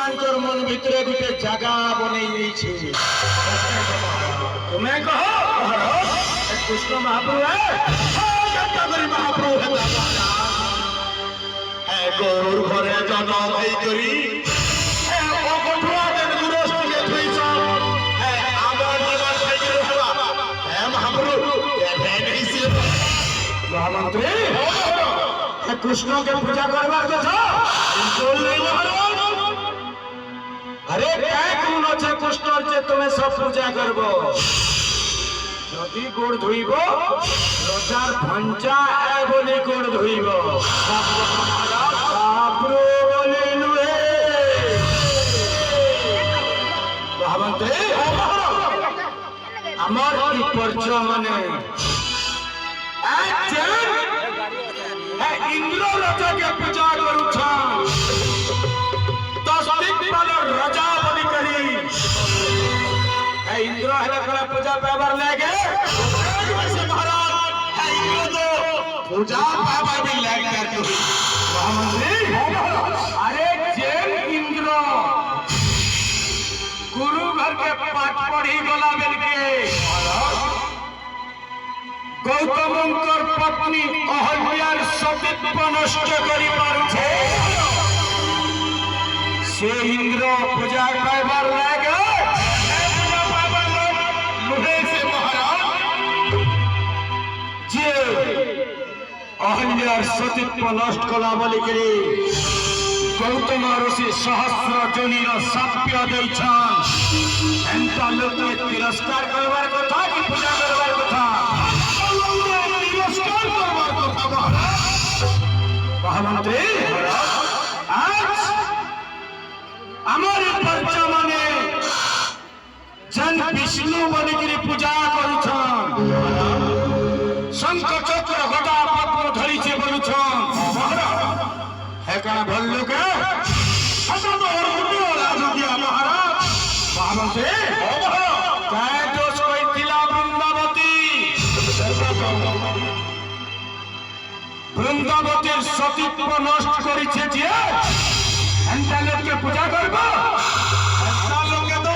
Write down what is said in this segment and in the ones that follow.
मानकर मन भितरे गुटे जगह बनई देछे तुम्हें कहो कृष्ण महाप्रभु है महाप्रभु है गौर घरे जन्म हई करी महामंत्री कृष्ण के पूजा करवार कथा अरे क्या कौन अच्छे कृष्ण से तुम्हें सब पूजा करब जदि गोड़ धोब रजार भंचा है बोली गोड़ धोब महामंत्री आमर परिचय माने इंद्र राजा के पूजा करुछन राजा बनी करी इंद्र है पूजा पावर लेके महाराज पूजा पावर भी लेकर अरे जैन इंद्र गुरु घर के पाठ पढ़ी गला बेल के गौतमंकर पत्नी अहल्यार सतीत्व नष्ट करी पारुछे से इंद्र पूजा पाइबार लागे पूजा पाइबार लुहे से महाराज जे अहल्यार सतीत्व नष्ट कला बोली करी गौतम ऋषि सहस्र जनीर साप्य दैछन एंता लोक तिरस्कार करबार कथा कि पूजा करबार कथा महामंत्री आज हमारे पर्चा माने जन विष्णु बनिकी पूजा करुछन शंख चक्र गदा पद्म धरी से बोलुछन है का भल्लू के असत और मुंडो राजगिया महाराज महामंत्री काय दोष कोई तिला वृंदावतीर सतीत्व नष्ट करिछे जे एंता लोक के पूजा करबो एंता लोक के तो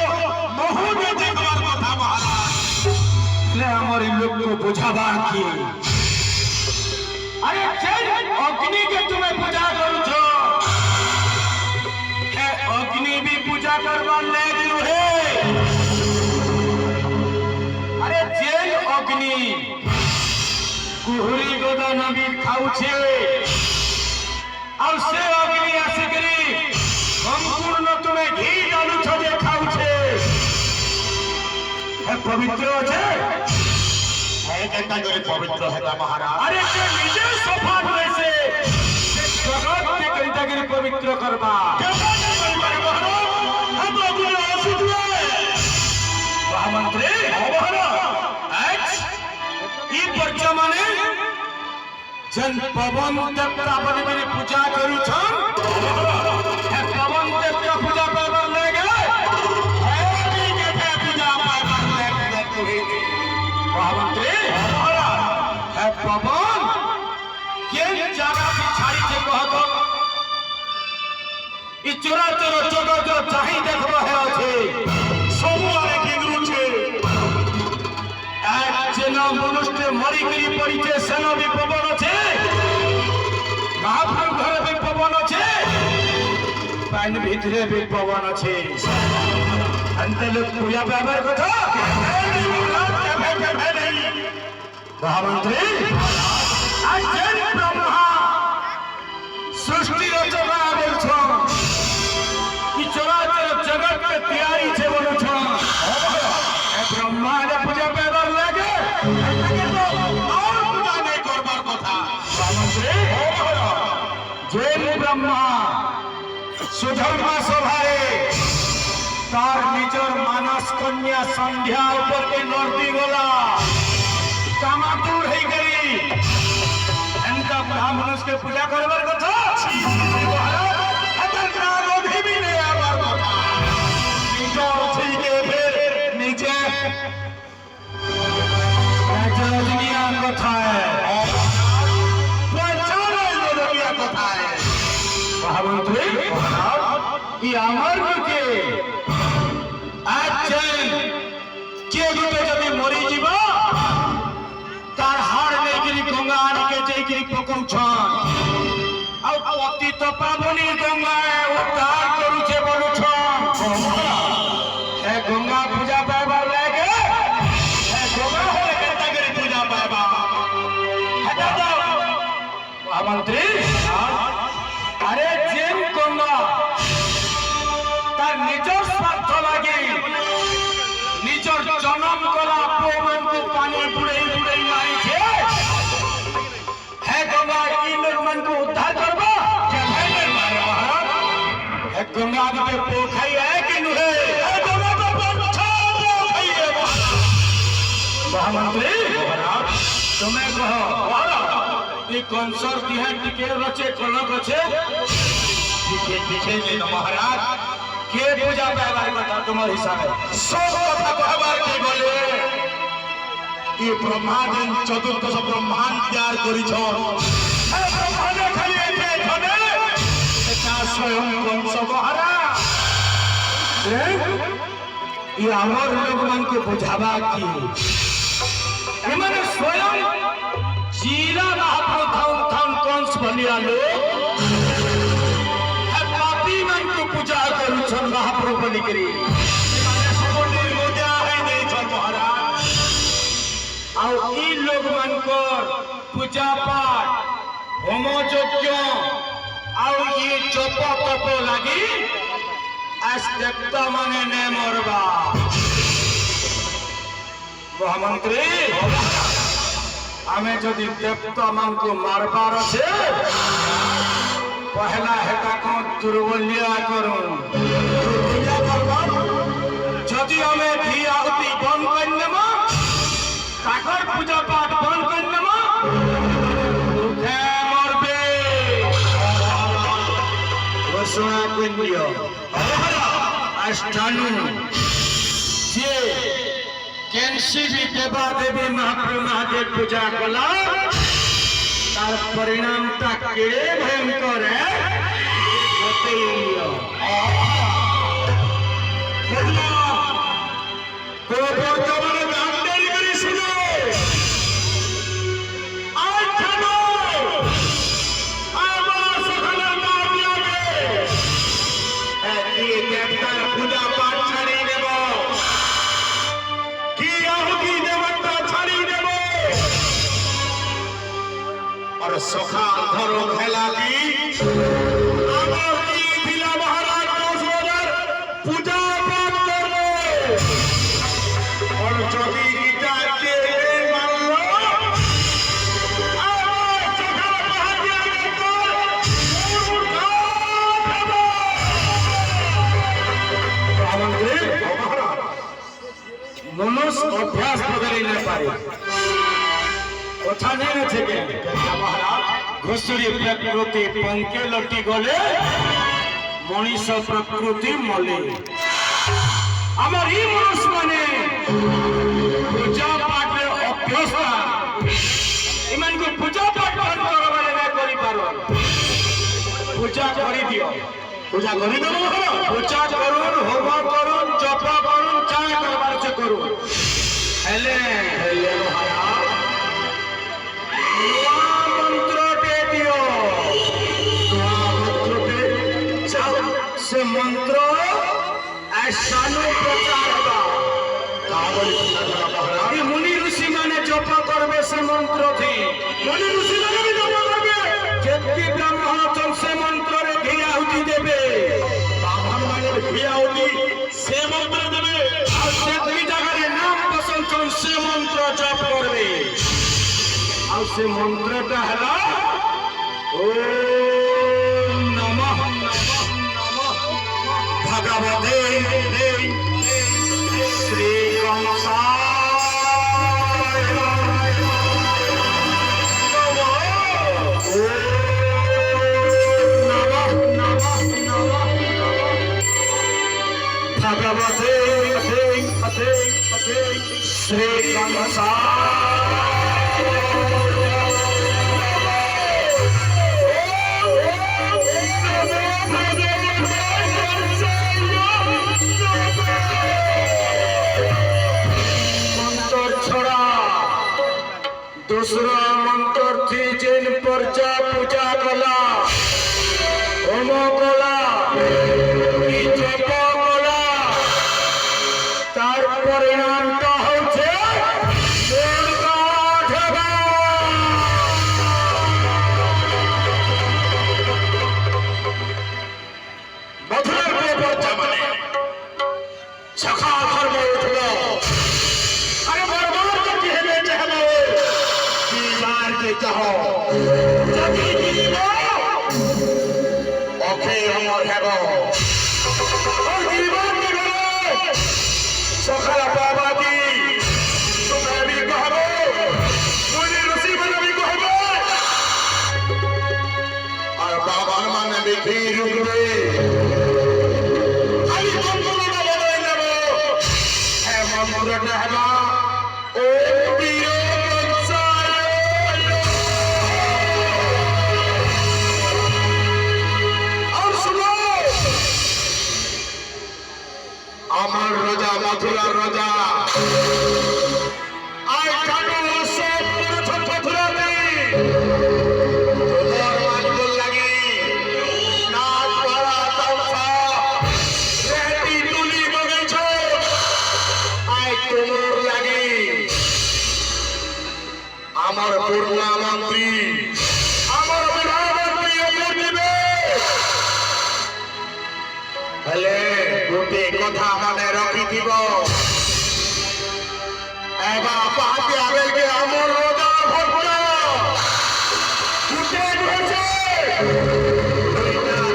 महु जे देखबार कथा महाराज ले हमर लोक को बुझाबार की अरे जे अग्नि के तुम्हें पूजा करू छो हे अग्नि भी पूजा करबार लेगिल हे अरे जे अग्नि कुहरी गोदा नबी खाउछे और से अग्नि आसिकरी संपूर्ण तुम्हें घी डालू छो जे खाउछे है पवित्र छे है केता करे पवित्र है महाराज अरे के निजे सफा होए से जगत के केता करे पवित्र करबा केता करे महाराज हम अग्नि आसिक महामंत्री महाराज ई पर्चा माने जन पवन देवता बनी मेरी पूजा करू छन है पवन देवता पूजा पावर ले गए है भी के पूजा पावर ले गए महामंत्री है पवन के जगह बिछाई छे कहत ई चोरा जगत जो चाहि देखबो है अछि सब आरे किगरु छे जेना मनुष्य मरी करी पड़ी छे सेना भी पवन छे महाप्रभु घर भी पवन छे पानी भीतरे भी पवन छे अंत लोग पूजा पावर कथा महामंत्री आज जन ब्रह्मा सृष्टि रचना बोल छो कि चराचर जगत के तैयारी छे बोल छो ब्रह्मा ने पूजा पावर लागे जैन ब्रह्मा सुधर्मा सभाए तार निजर मानस कन्या संध्या ऊपर के नर्दी गला कामातुर है गरी एंता ब्राह्मणस के पूजा करबार कथा अतर क्रांति भी नहीं आवार कथा निजो ठीक है फिर नीचे दुनिया कथा है महामंत्री ই আমার লোকে আজ কে গুটে যদি মরি যাব তার হাড় নেইকি গঙ্গা আনিকে যেইকি পকাউছন আর পতিত পাবনি গঙ্গায় উদ্ধার করুছে বলুছন এ গঙ্গা পূজা পাইবার লাগে এ গঙ্গা হলে কেনতা করে পূজা পাইবা হেটা দাও মহামন্ত্রী আরে যেন গঙ্গা তার নিজের স্বার্থ লাগে নিজের জনম কলা পুমানকে পানি বুড়াই বুড়াই মারিছে হে গঙ্গা এই লোকমানকে উদ্ধার করব কেমনে মারে মহারাজ হে গঙ্গা দিকে পোখাই है कि নুহে হে গঙ্গা তো বচ্চা পোখাই है মহামন্ত্রী মহারাজ তুমি কহ এই কনসর দিহা টিকে রচে কলক আছে দিখে মহারাজ কে পূজা পাইবার কথা তোমার হিসাবে সব কথা কহবার কি বলে ই ব্রহ্মাণ্ড চতুর্দশ ব্রহ্মাণ্ড তৈয়ার করিছ এ ব্রহ্মাণ্ড খালি একে ধনে এটা স্বয়ং কংস মহারাজ ই আমার লোকমানকে বুঝাবা কি এমানে স্বয়ং জিরা মহাপ্রথম থান কংস বলিয়া লোক पूजा करुछन महाप्रभु निकरी सबनी मजा है नहीं छन महाराज आउ ई लोग मन को पूजा पाठ होम यज्ञ आउ ये जप तप लागि आज देवता माने ने मरबा महामंत्री हमें जदि देवता मान को मारबार छे पहला हेटा को दुर्बलिया करू जदि हमें घी आहुति बंद कर नेमा ताकर पूजा पाठ बंद कर नेमा उठे मरबे घोषणा करियो अष्टानु जे केनसी भी देवा देवी महाप्रभु महादेव पूजा कला तार परिणामटा केड़े भयंकर है तो बर्तमाने गांडेरी करी सुनो आज जानो आवाज सखना नाम लागे ये देवता पूजा पाठ छाड़ी देबो की आहुति देवता छाड़ी देबो और सखा धरो खेला दी आवाज दिला महाराज पूजा पाठ करबो और जदि इटा के मान लो आवाज सखा महाराज मनुष्य अभ्यास बदली नहीं पारे कथा नहीं अच्छे के महाराज घुसुरी प्रकृति पंके लटी गले मनीष प्रकृति मले आमर ही मनुष्य माने पूजा पाठ अभ्यास इमान को पूजा पाठ बंद करवाले नहीं करि पारो पूजा करि दियो पूजा करि दो पूजा करूं होम करूं जप करूं चाहे करबार से करूं हेले हेले से मंत्र ऐसानु प्रचार होगा मुनि ऋषि माने जप करबे से मंत्र थी मुनि ऋषि माने भी जप करबे जेति ब्राह्मण चल से मंत्र रे घी आहुति देबे ब्राह्मण माने घी आहुति से मंत्र देबे और जेति जगह रे नाम पसंद चल से मंत्र जप करबे और से मंत्रटा हला ओम नमः भगवते श्री कंसाय भगवते श्री कंसाय सखा धर्म उठलो अरे बर्बाद करके हेले चाहलो दीवार के चाहो जदी दीवो ओके हमर हेबो और दीवार के घरे सखा बाबा की तुम्हें भी कहबो मुझे ऋषि बन भी कहबो और बाबा मन भी फिर रुकबे खाली बंदूक बदले लेबो है मंदिर कहबा ओ पीरो बंसायो और सुनो আমার রাজা মথুরার রাজা আয় কানো সব প্রথম মথুরাতে তোমার মানবল লাগি নাচ পাড়া তামসা রেহতি তুলি বগেছ আয় তোমার লাগি আমার পূর্ণা মন্ত্রী আমার বিধানমন্ত্রী অমর দিবে হলে গোটে কথা মনে রখিথিব এবা পাহাতে আবেগে আমার রাজা ভক্ত গুটে ধরেছে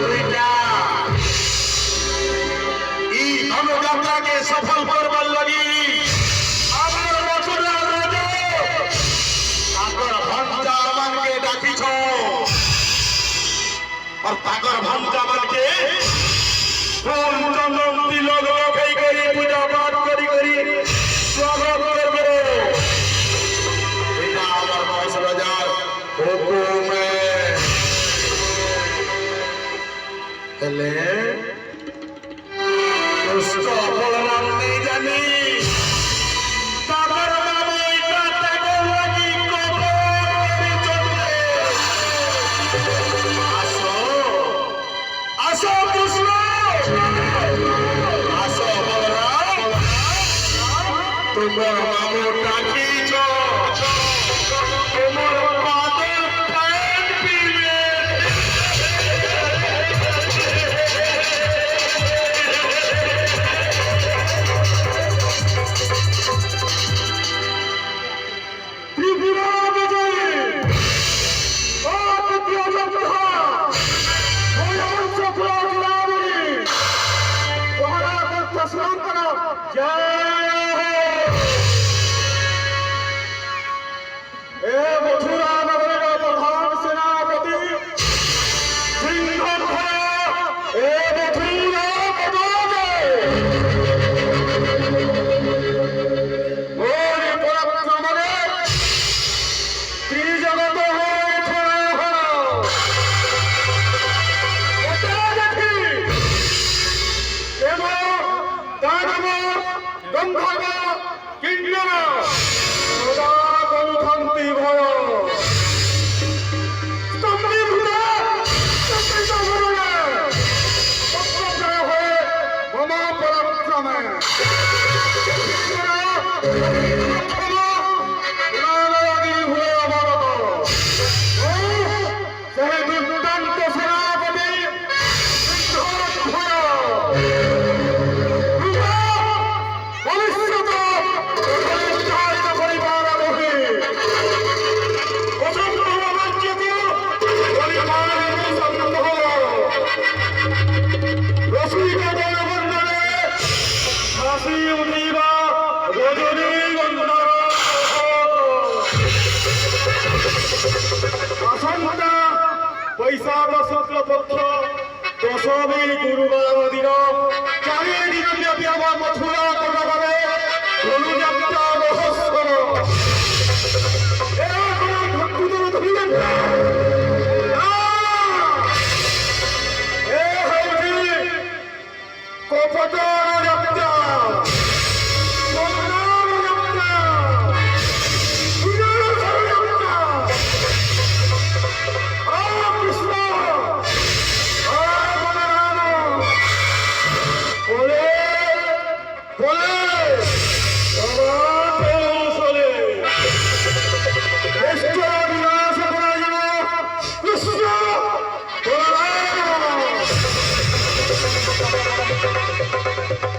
দুইটা এই ধনুযাত্রাকে সফল করবার লাগি আমার মথুরা রাজা তাকর ভঞ্জা মানকে ডাকিছ আর তাকর ভঞ্জা মানকে फूल चंदन तिलक रखाई करी पूजा पाठ करी स्वागत करबो এটা আমার 10,000 হুকুমে এলে দুষ্ট বলরাম নেই জানি তাদের বাবা এটা তাকে লাগি কবর চলবে আসো আসো কৃষ্ণ আসো বলরাম তোমার মামু ডাকিছ তোমার পাদের প্রাণ পিবে ত্রিপুরা বিজয়ী ও তৃতীয় যোদ্ধা स्नान करो जय ए मथुरा नगर का प्रधान सेनापति सिंह ए मथुरा मोरी पराक्रम त्रिजगत गंधर्व किन्नर सदा कंथंती भय स्तंभीभूत चकित भरणे पत्रजय हये मम पराक्रमे पुराणादि हुए अवगत ସେହି ଦୁର୍ଦାନ୍ତ ସେନାପତି বৈশাখ শুক্ল পক্ষ দশমী গুরুবার দিন 4 দিন ব্যাপী আমার মথুরা কটকরে ধনুযাত্রা মহোৎসব ভক্তদের ধরিলেন কপট যাত্রা Thank you.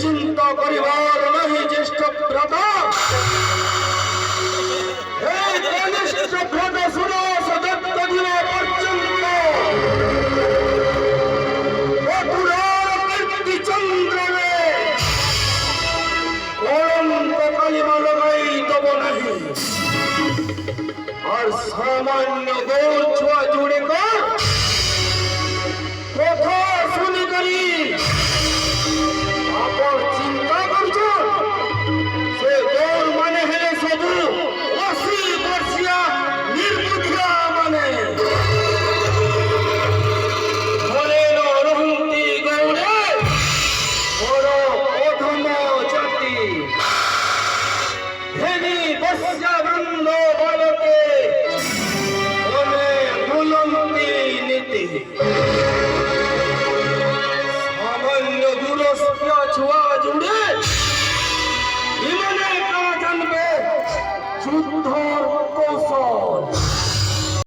চিন্তা করিবার নাহি জ্যেষ্ঠ ভ্রাতা